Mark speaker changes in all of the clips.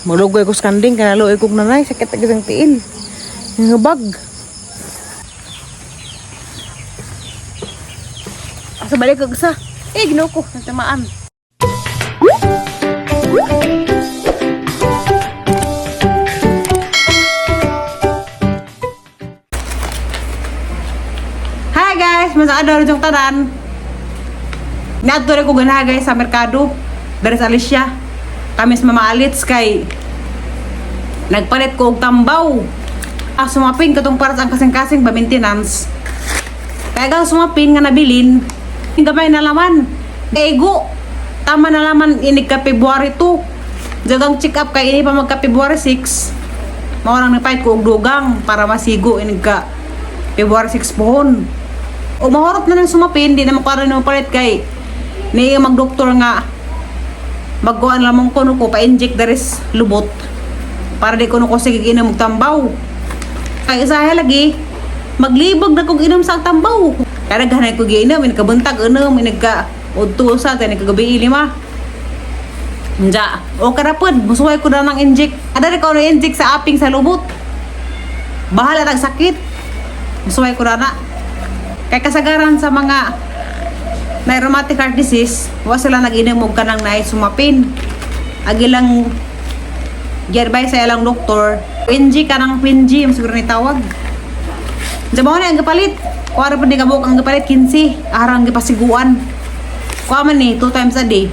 Speaker 1: Malugoy ko skanding, kanaluoy kong nanay, sakit agad ang tiil. Ngabag. Asa balik ko isa. Ginaw ko, natamaan. Hi guys, masa ada orang tanan. Nato rin ko ganaha guys sa merkado. Dari sa Alicia. Kami sa Mama Alits kay nagpalit ko og tambaw. Sumapin katong para sa kasing-kasing ba maintenance. Kaya gang sumapin nga nabilin, yung gamay na laman. Ego, tama na laman inig ka February 2. Jagang check up kay ini pa magka February 6. Mao nang nagpait ko og dugang para masigo inig ka February 6 pohon. O mahorot na nang sumapin, di na makaroon ng palit kay ni magdoktor nga magkuhan lamang ko no ko pa-inject daris lubot para di ko no ko sige inom og tambaw. Kay isahe lagi maglibog na kog inom sa tambaw. Kaya naghanay ko giinom in kabuntag inom in nagka udto sa tani kagabi 5. Nja, o karapod musuway ko na nang inject. Ada ko na inject sa aping sa lubot. Bahala tag sakit. Musuway ko na. Kay kasagaran sa mga na rheumatic heart disease, wa sila nag-inom og kanang naay sumapin. Agilang gerbay sa ilang doktor, PNG kanang PNG ang siguro ni tawag. Jamo na ang gapalit. Kuara pa di kabuk ang gapalit 15, arang gipasiguan. Kuha man ni 2 times a day.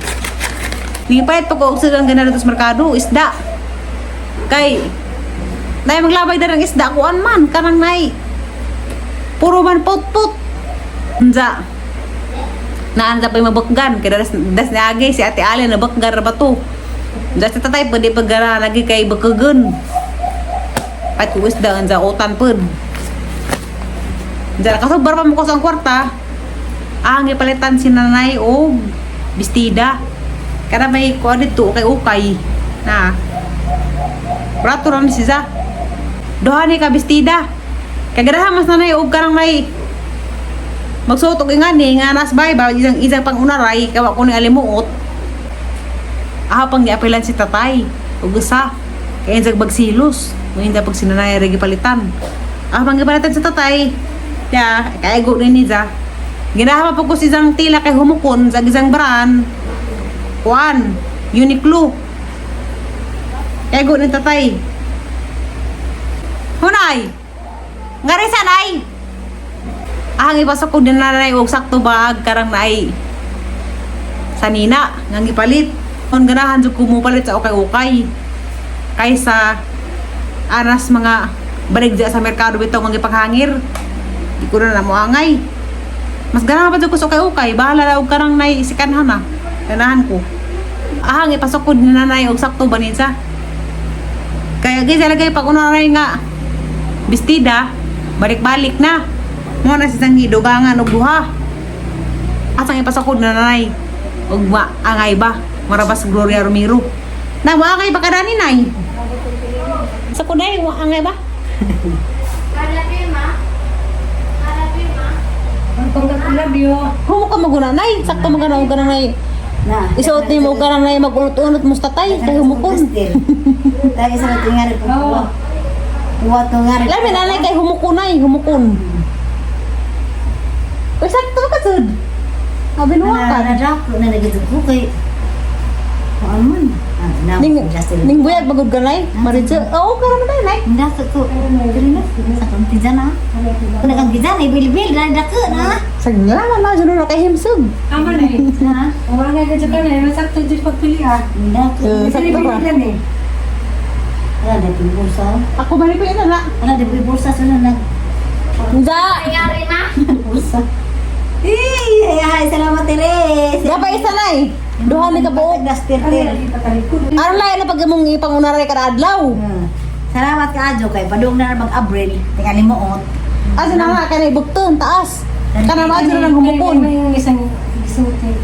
Speaker 1: Nipayat pa ko og sigang ganado sa merkado, isda. Kay nay maglabay darang isda kuan man kanang nay. Puro man put-put. Unsa? Naanda pa yung mabakgan kaya das niagay si Ate Ali na bakgan na ba to das tatay pa di paggara lagi kay bakagun pat uwis dahan sa utan pud dyan kasobar pa mo ko sa kwarta ang ipalitan si nanay o bestida kada may kuha dito kay ukay na prato ron siya doha ni ka bestida kaya ganahan mas nanay o karang may magsuot og ingani nga nas Bible isang pangunaray kawa ko ni alimuot. Pang giapelan si tatay ug usa kay insag bagsilos mo hindi pag sinanay regi palitan. Pang gipalitan si tatay ya kay go ni niya. Ginaha pa ko si isang tila kay humukon sa isang brand. Kuan, Uniqlo. Kay go ni tatay. Hunay. Ngari sanay. Ang ipasok ko din na nanay og sakto baag karang naay sanina nga gipalit. On ganahan jud ko mo palit sa ukay-ukay. Kaysa aras mga barig sa merkado bitaw nga gipaghangir. Di ko na mo angay. Mas ganahan pa jud ko sa ukay-ukay, bahala na og karang naay isikanhan na. Ganahan ko. Ang ipasok ko din na nanay og sakto banisa. Kaya gyud lagay pag unay nga bestida, balik-balik na. Mo na sisang hidugangan og buha. Asang ipasakod na nanay. Og angay ba? Marabas Gloria Romero. Na mo angay ba kadani nay? Sa kuday mo angay ba?
Speaker 2: Kalabi ma.
Speaker 1: Ang labyo. Humo ka maguna nay. Sakto magana og nay.
Speaker 3: Na.
Speaker 1: Isuot ni mo kanang nay mag-unot-unot mo sa tatay kay humukon.
Speaker 3: Tayo sa tingari ko. Buat ngari.
Speaker 1: Labi nanay kay humukon nay, humukon. Uy, sakto ka sud. Abi nuwa ka.
Speaker 3: Nadako na nagituko kay man.
Speaker 1: Ning buyag bagod ka nay. Maridyo. Oo, karon na nay.
Speaker 3: Ndako ko. Dili na sa pampijan na. Kuna kang gijan ibil-bil na dako na.
Speaker 1: Sagla na jud kay himsug.
Speaker 2: Aman eh.
Speaker 3: Ha?
Speaker 2: Wala nga gadyo ka na. Masakto dyan pagpilihan.
Speaker 3: Ndako.
Speaker 1: Sakto pa.
Speaker 3: Ala da pulsa.
Speaker 1: Ako balik ko ina na.
Speaker 3: Ala da pulsa sa nag
Speaker 1: Nga.
Speaker 2: Nangyari na.
Speaker 3: pulsa. Ay, salamat Teres.
Speaker 1: Nga pa isa nay. Duha ni ka buok.
Speaker 3: Gaster-ter.
Speaker 1: Ano lang na pag mong ipangunaray kada adlaw.
Speaker 3: Salamat ka adyo kay padung na mag-Abril tingali moot.
Speaker 1: Asa na nga kanay bugton taas. Kana ma adyo nang humukon.
Speaker 2: Yung isang isuti.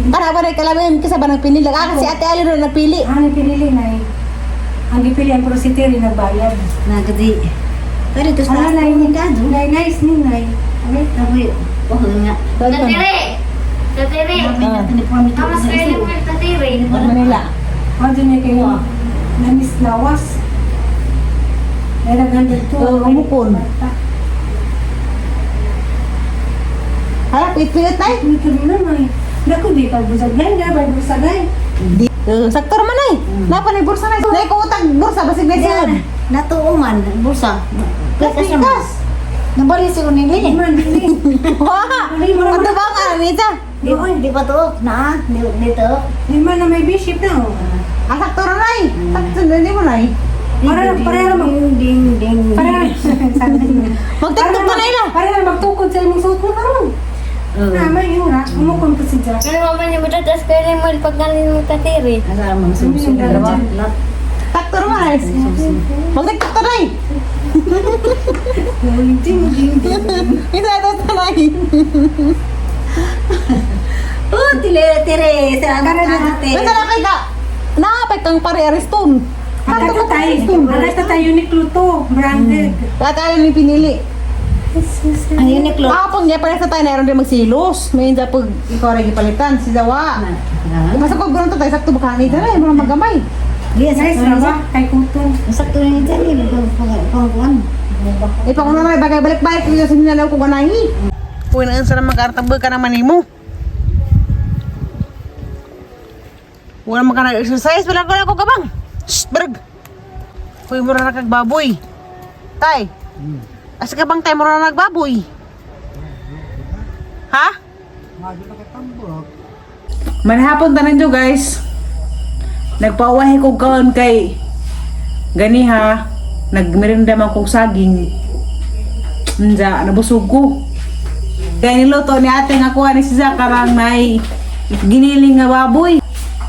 Speaker 1: Kana ba nay kalamin kasi ba nang pinili? Si Ate Ali ro nagpili.
Speaker 2: Ano pinili na eh. Ang gipilihan pero si Terry nagbayad.
Speaker 3: Nagdi. Pero ito sa
Speaker 2: Ano na
Speaker 3: yung
Speaker 2: yun?
Speaker 3: kadyo.
Speaker 2: Nice ni Nay.
Speaker 3: Tabi. Oh nga.
Speaker 2: Tatiri! Tatiri!
Speaker 3: Namin natin ni Pamito.
Speaker 2: Amas kayo ng tatiri.
Speaker 1: Manila.
Speaker 2: Ano niya kayo? Namis lawas. Dahil nandito.
Speaker 1: Umukon. Harap, ito-it na eh.
Speaker 2: Ito na may. Naku, di pagbusag na. Di pagbusag na.
Speaker 1: Sakto naman ay. Napa na bursa na. Nay ko utang bursa basig na siya.
Speaker 3: Natuuman, bursa.
Speaker 1: Kasi kas.
Speaker 3: Nabali si Unili.
Speaker 2: Man, dili.
Speaker 1: Wah. Ano ba ka nita?
Speaker 3: Di pa to, na, dito.
Speaker 2: Lima na may bishop na.
Speaker 1: Sakto na nay. Sakto na ni mo nay.
Speaker 2: Para
Speaker 3: Ding, ding, ding.
Speaker 1: Magtaktok pa na ila.
Speaker 2: Para magtukod sa imong suot mo karon. May yura, umukon ko si Jack.
Speaker 4: Ano naman yung matatas ko rin mo pagkaling mo tatiri.
Speaker 3: Asa mo susunod ba?
Speaker 1: Sakto naman ay. Magtaktok pa nay. Isa ito sa nay.
Speaker 3: Oh, tire, sa ate.
Speaker 1: Basta na kay ka. Naapay kang pare ariston.
Speaker 2: Ata tayo ni Pluto, branded.
Speaker 1: Kata ni pinili.
Speaker 3: Ang Uniqlo.
Speaker 1: Kapag niya pala sa tayo na rin magsilos. May hindi pag ikaw rin ipalitan. Si Zawa. Masa ko gano'n to tayo. Sakto baka nito na. Yung mga magamay.
Speaker 3: Di,
Speaker 2: Nice
Speaker 3: sakto
Speaker 2: na
Speaker 3: na
Speaker 2: ba? Kay Kuton.
Speaker 3: Sakto na yun dyan, pangkuhan.
Speaker 1: Ipang na rin. Bagay balik-balik. Yung sinalaw ko ganahi. Uy na sa naman kartabag ka naman mo. Wala man ka nag-exercise. Wala ko kabang. Shhh, berg. Uy, mura na kagbaboy. Tay. Asa ka bang tayo mo na nagbaboy? Ha? Manhapon tanan dyo guys. Nagpauwahi ko kaon kay gani ha. Nagmerinda man kong saging. Nja, nabusog ko. Kaya niluto ni ate nga kuha ni siya karang may giniling nga baboy.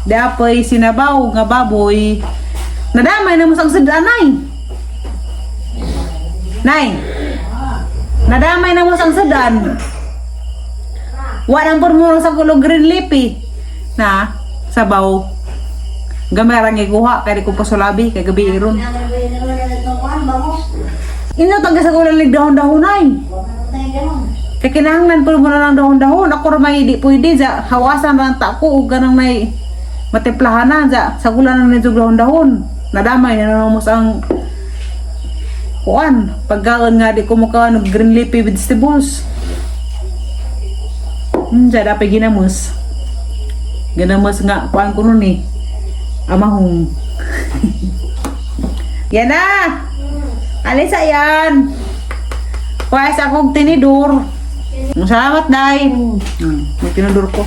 Speaker 1: Dapoy sinabaw nga baboy. Nadamay na mo sa sadanay. Nay. Nadamay na mo sa sadan. Walang purmuro sa kulog green leafy. Na, sabaw. Gamerang ikuha, kaya di ko pasulabi, kaya gabi iron. Inyo taga sa kulang lig dahon-dahon ay. Kaya kinahanglan po mo na ng dahon-dahon. Ako ramay di pwede, sa hawasan lang tako, o ganang may matemplahan na, sa kulang ng nito dahon-dahon. Nadamay na namamos ang kuan, pagkaon nga di kumukaon ng green leafy vegetables. Diyan dapat ginamos. Ginamos nga, kuan ko nun eh. Amahong. Yan na! Alisa yan! Kuha sa akong tinidor. Salamat, Day. May tinidor ko.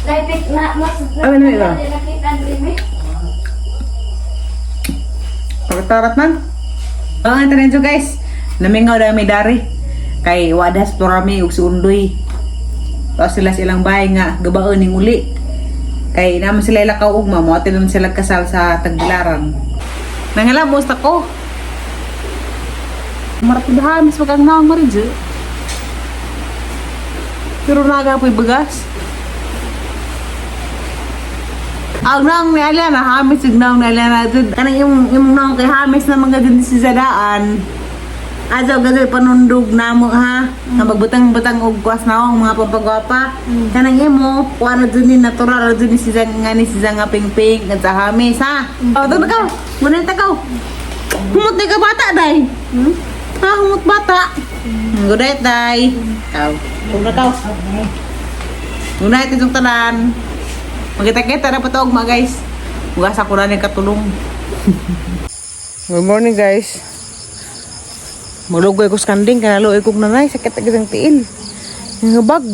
Speaker 4: Lapit na mas.
Speaker 1: Ay, ano ito?
Speaker 4: Nakita din eh.
Speaker 1: Pagkatarat man. Ang ito nito guys. Namingaw na may dari. Kay wadas porami ug si Undoy. Tapos sila silang bahay nga gabaon ning uli. Kay naman sila ilakaw ugma mo atin naman sila kasal sa Tagbilaran. Nangalamos ako. Marapadahan mas magang naong maridyo. Pero nagapoy bagas. Ang naong ni Aliana, hamis yung naong ni Aliana. Kanang yung naong kay hamis na mga din si Zadaan. Ajaw gagal panundog na mo ha. Nga magbutang-butang og kwas naong mga papagwapa. Kanang imo, kuano dun ni natural dun ni si Zang nga ni si Zang nga ping-ping at sa hamis ha. O, doon ka. Muna ka. Humot ni ka bata, day. Ha, humot bata. Good night, day. Ikaw. Huwag na ka. Good night, itong tanan. Magkita-kita na patawag mga guys. Hugas ako na ng katulong. Good morning guys. Maglugoy ko sa kanding. Kanalo ikog nanay. Sakit agad ang tiil. Yung bag.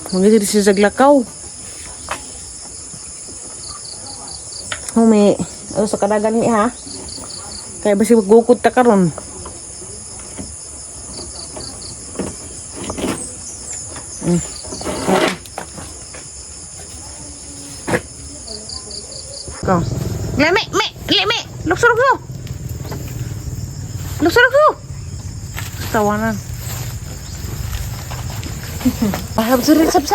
Speaker 1: Magkita siya sa glakaw. Humi. Ano sa kadagan mi ha. Kaya basi maggukod ta karon. Go. Leme. Lukso. Tawanan. Pahab suri sab.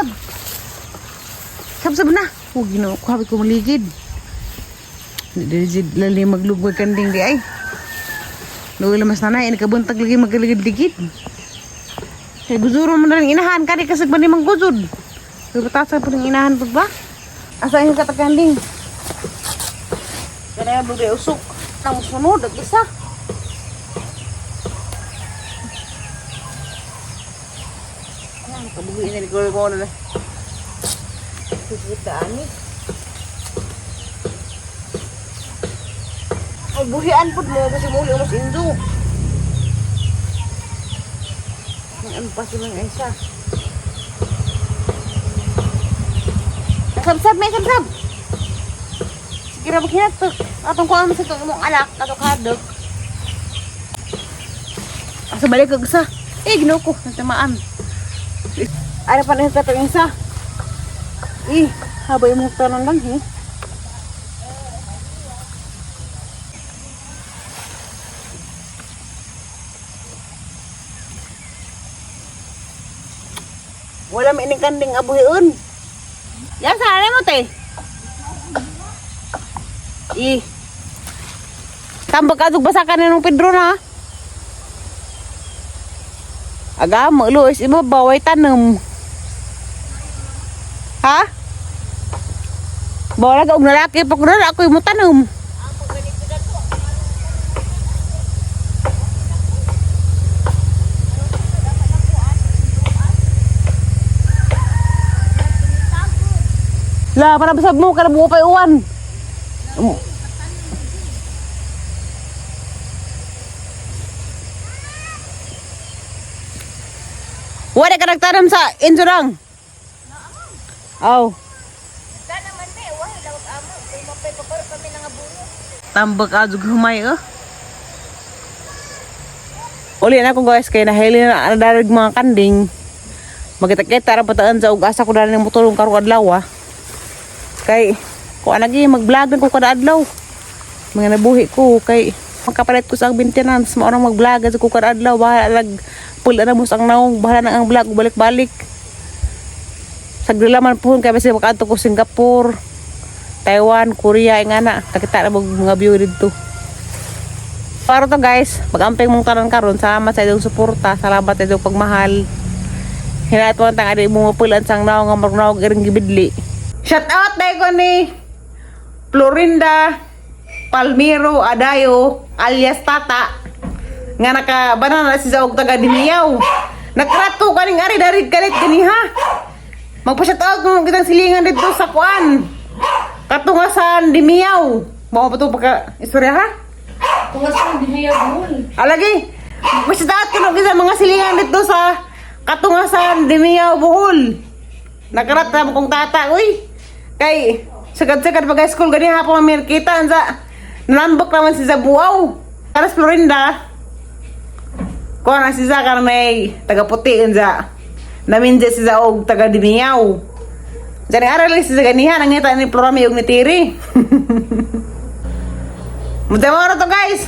Speaker 1: Sab na. Oh, gino ko habi ko maligid. Di lali maglugway kanding di ay. Luwi lamas nanay ini kabuntag lagi magaligid-ligid. Kay guzuro man rin inahan kani kasag man mang guzod. Batasan po ng inahan po ba? Asa yung katakanding? Kaya yung bugay usok. Nang sunod, at isa. Ayan, kabugay na ligol ko na. Sikitaan ni. Ay, buhian po mo kasi muli umas indo. Ano pa si mga isa? Sab-sab, may sab-sab. Sige na bagyan ito. Atong kuha mo sa itong imong alak, atong kadok. Asa balik ko isa. Ginaw ko, natamaan. Ano pa na yung isa? Habay mo tanan lang, Wala may ining abuhiun. Yan, saan mo, te? Tambag ka basakan na ng Pedro na. Agama, Luis, ibabaway tanam. Ha? Bawala ka og lalaki, pag ako yung tanam. Lah, para besar mo, kada buo pa iwan. Wala ka nagtanam sa insurang? Aw. Tambak adug humay Uli na ko guys, kay nahili na darig mga kanding. Magkita-kita ra pataan sa ug-asa ko dali ng motorong karong adlaw. Kay ko anagi mag-vlog ko kada adlaw. Mga nabuhi ko kay makapalit ko sa maintenance, mao nang mag-vlog sa ko kada adlaw, bahala lag pula na mo sang naong, bahala na ang vlog balik-balik. Sagdula man po kay basi makaadto ko Singapore, Taiwan, Korea ingana, nakita na mga view dito. Para to guys, mag-amping mong karon salamat sa inyong suporta, salamat sa inyong pagmahal. Hinatuan tang adi mo pulan sang naong nga marunawag iring gibidli. Shout out day ko ni Florinda Palmiro Adayo alias Tata nga nakabanan na si Zaog taga Dimiyaw. Nakrato kaning ari dari galit gani ha. Magpa-shout out mo kitang silingan dito sa kuan. Katungasan Dimiyaw. Mao pa to pagka istorya ha.
Speaker 2: Tungasan Dimiyaw buhol.
Speaker 1: Alagi. Mag-shout out ko kita mga silingan dito sa Katungasan Dimiyaw Bohol. Nakarata mo kong tata uy. Kay sagad-sagad pag school gani hapon kita ansa. Nalambok naman si Zabuaw. Karas Florinda. Kuha na si Zaka na may taga-puti ansa. Naminja si Zaog taga Dimiyaw. Jadi arali si Zaganihan ang ngita ni Florami yung ni Tiri. Mudah mo to guys.